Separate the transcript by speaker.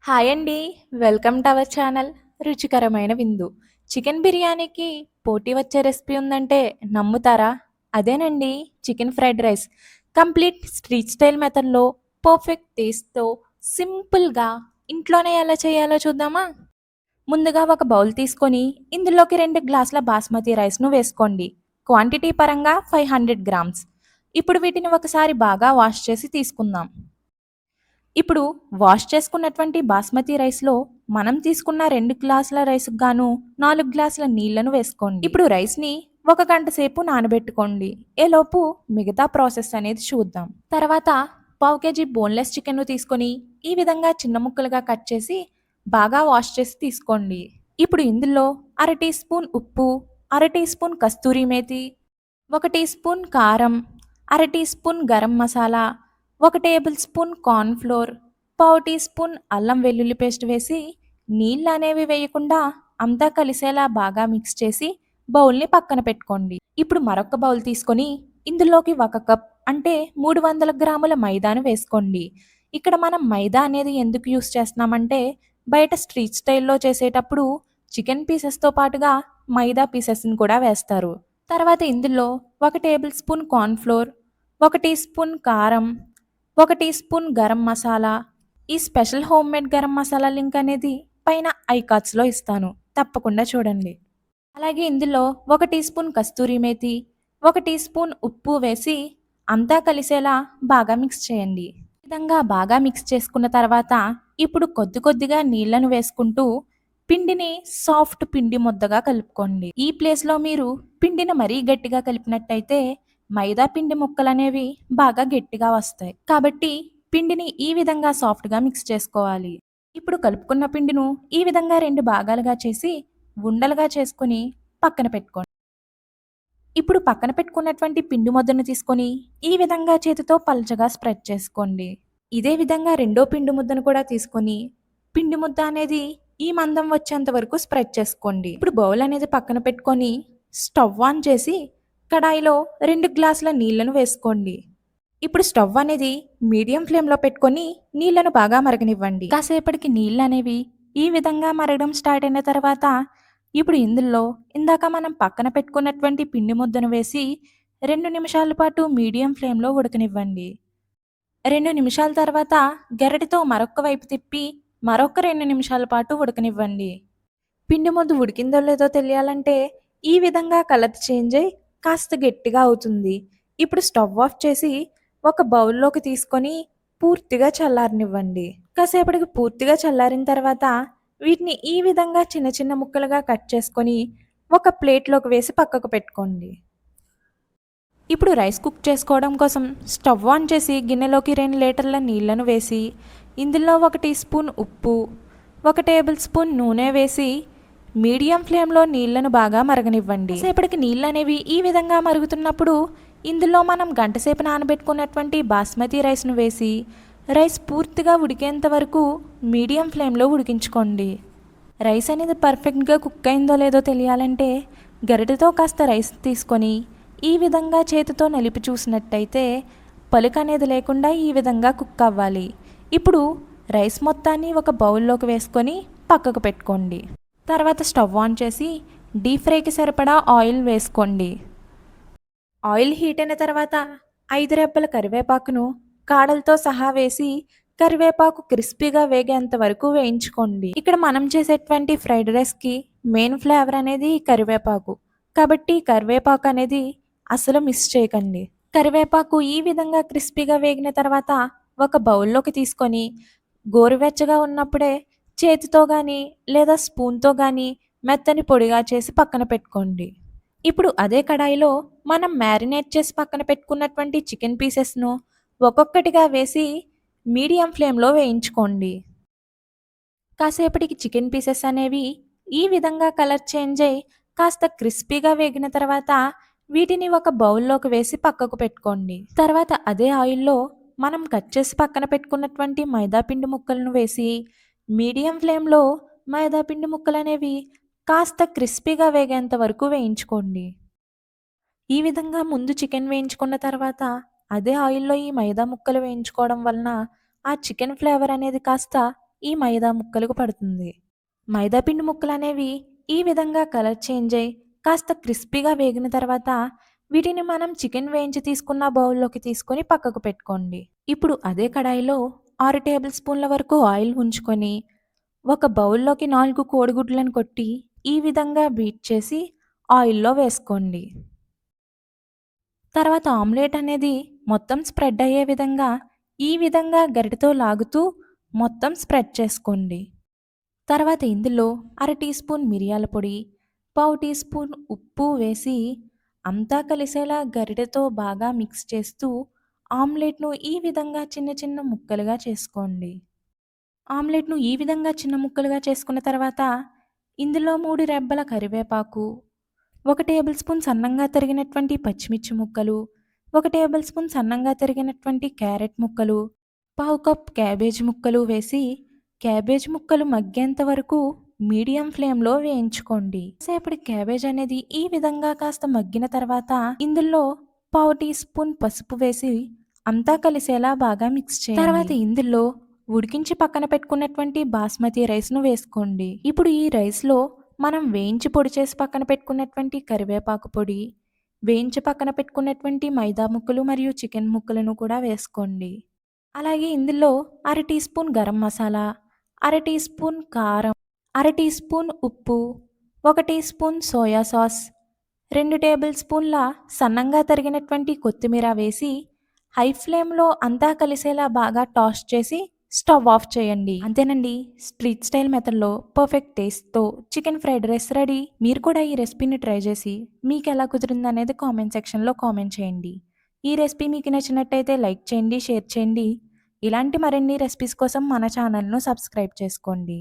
Speaker 1: Hi అండి. Welcome to our channel రుచికరమైన విందు. చికెన్ బిర్యానీకి పోటీ వచ్చే రెసిపీ ఉందంటే నమ్ముతారా? అదేనండి chicken fried rice. Complete street style మెథడ్‌లో పర్ఫెక్ట్ టేస్ట్‌తో సింపుల్‌గా ఇంట్లోనే ఎలా చేయాలో చూద్దామా? ముందుగా ఒక బౌల్ తీసుకొని ఇందులోకి 2 గ్లాసుల బాస్మతి రైస్‌ను వేసుకోండి. క్వాంటిటీ పరంగా 500 గ్రామ్స్. ఇప్పుడు వీటిని ఒకసారి బాగా వాష్ చేసి తీసుకుందాం. ఇప్పుడు వాష్ చేసుకున్నటువంటి బాస్మతి రైస్‌లో మనం తీసుకున్న 2 గ్లాసుల రైస్‌కి గాను 4 గ్లాసుల నీళ్లను వేసుకోండి. ఇప్పుడు రైస్‌ని ఒక గంట సేపు నానబెట్టుకోండి. ఈలోపు మిగతా ప్రాసెస్ అనేది చూద్దాం. తర్వాత పావు కేజీ బోన్‌లెస్ చికెన్‌ను తీసుకొని ఈ విధంగా చిన్న ముక్కలుగా కట్ చేసి బాగా వాష్ చేసి తీసుకోండి. ఇప్పుడు ఇందులో అర టీ స్పూన్ ఉప్పు, అర టీ స్పూన్ కస్తూరి మేతి, ఒక టీ స్పూన్ కారం, అర టీ స్పూన్ గరం మసాలా, ఒక టేబుల్ స్పూన్ కార్న్ ఫ్లోర్, పావు టీ స్పూన్ అల్లం వెల్లుల్లి పేస్ట్ వేసి నీళ్ళు అనేవి వేయకుండా అంతా కలిసేలా బాగా మిక్స్ చేసి బౌల్ని పక్కన పెట్టుకోండి. ఇప్పుడు మరొక బౌల్ తీసుకొని ఇందులోకి ఒక కప్ అంటే 300 గ్రాముల మైదాను వేసుకోండి. ఇక్కడ మనం మైదా అనేది ఎందుకు యూస్ చేస్తున్నామంటే బయట స్ట్రీట్ స్టైల్లో చేసేటప్పుడు చికెన్ పీసెస్తో పాటుగా మైదా పీసెస్ని కూడా వేస్తారు. తర్వాత ఇందులో ఒక టేబుల్ స్పూన్ కార్న్ ఫ్లోర్, ఒక టీ స్పూన్ కారం, ఒక టీ స్పూన్ గరం మసాలా. ఈ special home made garam masala link అనేది పైన ఐకార్డ్స్లో ఇస్తాను, తప్పకుండా చూడండి. అలాగే ఇందులో ఒక టీ స్పూన్ కస్తూరి మేతి, ఒక టీ స్పూన్ ఉప్పు వేసి అంతా కలిసేలా బాగా మిక్స్ చేయండి. ఈ విధంగా బాగా మిక్స్ చేసుకున్న తర్వాత ఇప్పుడు కొద్ది కొద్దిగా నీళ్లను వేసుకుంటూ పిండిని సాఫ్ట్ పిండి ముద్దగా కలుపుకోండి. ఈ ప్లేస్లో మీరు పిండిని మరీ గట్టిగా కలిపినట్టయితే మైదా పిండి ముక్కలనేవి బాగా గట్టిగా వస్తాయి. కాబట్టి పిండిని ఈ విధంగా సాఫ్ట్గా మిక్స్ చేసుకోవాలి. ఇప్పుడు కలుపుకున్న పిండిను ఈ విధంగా 2 భాగాలుగా చేసి ఉండలుగా చేసుకొని పక్కన పెట్టుకోండి. ఇప్పుడు పక్కన పెట్టుకున్నటువంటి పిండి ముద్దను తీసుకొని ఈ విధంగా చేతితో పల్చగా స్ప్రెడ్ చేసుకోండి. ఇదే విధంగా రెండో పిండి ముద్దను కూడా తీసుకొని పిండి ముద్ద అనేది ఈ మందం వచ్చేంత వరకు స్ప్రెడ్ చేసుకోండి. ఇప్పుడు బౌల్ అనేది పక్కన పెట్టుకొని స్టవ్ ఆన్ చేసి కడాయిలో 2 గ్లాసుల నీళ్లను వేసుకోండి. ఇప్పుడు స్టవ్ అనేది మీడియం ఫ్లేమ్లో పెట్టుకొని నీళ్లను బాగా మరగనివ్వండి. కాసేపటికి నీళ్ళు అనేవి ఈ విధంగా మరగడం స్టార్ట్ అయిన తర్వాత ఇప్పుడు ఇందులో ఇందాక మనం పక్కన పెట్టుకున్నటువంటి పిండి ముద్దను వేసి 2 నిమిషాల పాటు మీడియం ఫ్లేమ్లో ఉడకనివ్వండి. 2 నిమిషాల తర్వాత గరిటెతో మరొక వైపు తిప్పి మరొక 2 నిమిషాల పాటు ఉడకనివ్వండి. పిండి ముద్ద ఉడికిందో లేదో తెలియాలంటే ఈ విధంగా కలర్ చేంజ్ అయ్యి కాస్త గట్టిగా అవుతుంది. ఇప్పుడు స్టవ్ ఆఫ్ చేసి ఒక బౌల్లోకి తీసుకొని పూర్తిగా చల్లారనివ్వండి. కాసేపటికి పూర్తిగా చల్లారిన తర్వాత వీటిని ఈ విధంగా చిన్న చిన్న ముక్కలుగా కట్ చేసుకొని ఒక ప్లేట్లోకి వేసి పక్కకు పెట్టుకోండి. ఇప్పుడు రైస్ కుక్ చేసుకోవడం కోసం స్టవ్ ఆన్ చేసి గిన్నెలోకి 2 లీటర్ల నీళ్లను వేసి ఇందులో ఒక టీ స్పూన్ ఉప్పు, ఒక టేబుల్ స్పూన్ నూనె వేసి మీడియం ఫ్లేమ్లో నీళ్లను బాగా మరగనివ్వండి. సేపటికి నీళ్ళు అనేవి ఈ విధంగా మరుగుతున్నప్పుడు ఇందులో మనం గంటసేపు నానబెట్టుకున్నటువంటి బాస్మతి రైస్ను వేసి రైస్ పూర్తిగా ఉడికేంత వరకు మీడియం ఫ్లేమ్లో ఉడికించుకోండి. రైస్ అనేది పర్ఫెక్ట్గా కుక్ అయిందో లేదో తెలియాలంటే గరిటెతో కాస్త రైస్ తీసుకొని ఈ విధంగా చేతితో నలిపి చూసినట్టయితే పలుకు అనేది లేకుండా ఈ విధంగా కుక్ అవ్వాలి. ఇప్పుడు రైస్ మొత్తాన్ని ఒక బౌల్లోకి వేసుకొని పక్కకు పెట్టుకోండి. తర్వాత స్టవ్ ఆన్ చేసి డీప్ ఫ్రైకి సరిపడా ఆయిల్ వేసుకోండి. ఆయిల్ హీట్ అయిన తర్వాత 5 రెబ్బల కరివేపాకును కాడలతో సహా వేసి కరివేపాకు క్రిస్పీగా వేగేంత వరకు వేయించుకోండి. ఇక్కడ మనం చేసేటువంటి ఫ్రైడ్ రైస్కి మెయిన్ ఫ్లేవర్ అనేది కరివేపాకు, కాబట్టి కరివేపాకు అనేది అసలు మిస్ చేయకండి. కరివేపాకు ఈ విధంగా క్రిస్పీగా వేగిన తర్వాత ఒక బౌల్లోకి తీసుకొని గోరువెచ్చగా ఉన్నప్పుడే చేతితో కానీ లేదా స్పూన్తో కానీ మెత్తని పొడిగా చేసి పక్కన పెట్టుకోండి. ఇప్పుడు అదే కడాయిలో మనం మ్యారినేట్ చేసి పక్కన పెట్టుకున్నటువంటి చికెన్ పీసెస్ను ఒక్కొక్కటిగా వేసి మీడియం ఫ్లేమ్లో వేయించుకోండి. కాసేపటికి చికెన్ పీసెస్ అనేవి ఈ విధంగా కలర్ చేంజ్ అయ్యి కాస్త క్రిస్పీగా వేగిన తర్వాత వీటిని ఒక బౌల్లోకి వేసి పక్కకు పెట్టుకోండి. తర్వాత అదే ఆయిల్లో మనం కట్ చేసి పక్కన పెట్టుకున్నటువంటి మైదాపిండి ముక్కలను వేసి మీడియం ఫ్లేమ్లో మైదాపిండి ముక్కలు అనేవి కాస్త క్రిస్పీగా వేగేంత వరకు వేయించుకోండి. ఈ విధంగా ముందు చికెన్ వేయించుకున్న తర్వాత అదే ఆయిల్లో ఈ మైదా ముక్కలు వేయించుకోవడం వలన ఆ చికెన్ ఫ్లేవర్ అనేది కాస్త ఈ మైదా ముక్కలకు పడుతుంది. మైదా పిండి ముక్కలనేవి ఈ విధంగా కలర్ చేంజ్ అయ్యి కాస్త క్రిస్పీగా వేగిన తర్వాత వీటిని మనం చికెన్ వేయించి తీసుకున్న బౌల్లోకి తీసుకొని పక్కకు పెట్టుకోండి. ఇప్పుడు అదే కడాయిలో 6 టేబుల్ స్పూన్ల వరకు ఆయిల్ ఉంచుకొని ఒక బౌల్లోకి 4 కోడిగుడ్లను కొట్టి ఈ విధంగా బీట్ చేసి ఆయిల్లో వేసుకోండి. తర్వాత ఆమ్లెట్ అనేది మొత్తం స్ప్రెడ్ అయ్యే విధంగా ఈ విధంగా గరిటెతో లాగుతూ మొత్తం స్ప్రెడ్ చేసుకోండి. తర్వాత ఇందులో అర టీ స్పూన్ మిరియాల పొడి, పావు టీ స్పూన్ ఉప్పు వేసి అంతా కలిసేలా గరిటెతో బాగా మిక్స్ చేస్తూ ఆమ్లెట్ను ఈ విధంగా చిన్న చిన్న ముక్కలుగా చేసుకోండి. ఆమ్లెట్ను ఈ విధంగా చిన్న ముక్కలుగా చేసుకున్న తర్వాత ఇందులో 3 రెబ్బల కరివేపాకు, 1 టేబుల్ స్పూన్ సన్నంగా తరిగినటువంటి పచ్చిమిర్చి ముక్కలు, 1 టేబుల్ స్పూన్ సన్నంగా తరిగినటువంటి క్యారెట్ ముక్కలు, పావు కప్ క్యాబేజీ ముక్కలు వేసి క్యాబేజ్ ముక్కలు మగ్గేంత వరకు మీడియం ఫ్లేమ్లో వేయించుకోండి. సేపటి క్యాబేజ్ అనేది ఈ విధంగా కాస్త మగ్గిన తర్వాత ఇందులో పావు టీ స్పూన్ పసుపు వేసి అంతా కలిసేలా బాగా మిక్స్ చేయండి. తర్వాత ఇందులో ఉడికించి పక్కన పెట్టుకున్నటువంటి బాస్మతి రైస్ను వేసుకోండి. ఇప్పుడు ఈ రైస్లో మనం వేయించి పొడి చేసి పక్కన పెట్టుకున్నటువంటి కరివేపాకు పొడి, వేయించి పక్కన పెట్టుకున్నటువంటి మైదా ముక్కలు మరియు చికెన్ ముక్కలను కూడా వేసుకోండి. అలాగే ఇందులో అర టీ స్పూన్ గరం మసాలా, అర టీ స్పూన్ కారం, అర టీ స్పూన్ ఉప్పు, 1 teaspoon soya sauce, 2 table స్పూన్ల సన్నంగా తరిగినటువంటి కొత్తిమీర వేసి హై ఫ్లేమ్లో అంతా కలిసేలా బాగా టాస్ చేసి స్టవ్ ఆఫ్ చేయండి. అంతేనండి, స్ట్రీట్ స్టైల్ మెథడ్లో పర్ఫెక్ట్ టేస్ట్తో చికెన్ ఫ్రైడ్ రైస్ రెడీ. మీరు కూడా ఈ రెసిపీని ట్రై చేసి మీకు ఎలా కుదిరింది అనేది కామెంట్ సెక్షన్లో కామెంట్ చేయండి. ఈ రెసిపీ మీకు నచ్చినట్టయితే లైక్ చేయండి, షేర్ చేయండి. ఇలాంటి మరిన్ని రెసిపీస్ కోసం మన ఛానల్ను సబ్స్క్రైబ్ చేసుకోండి.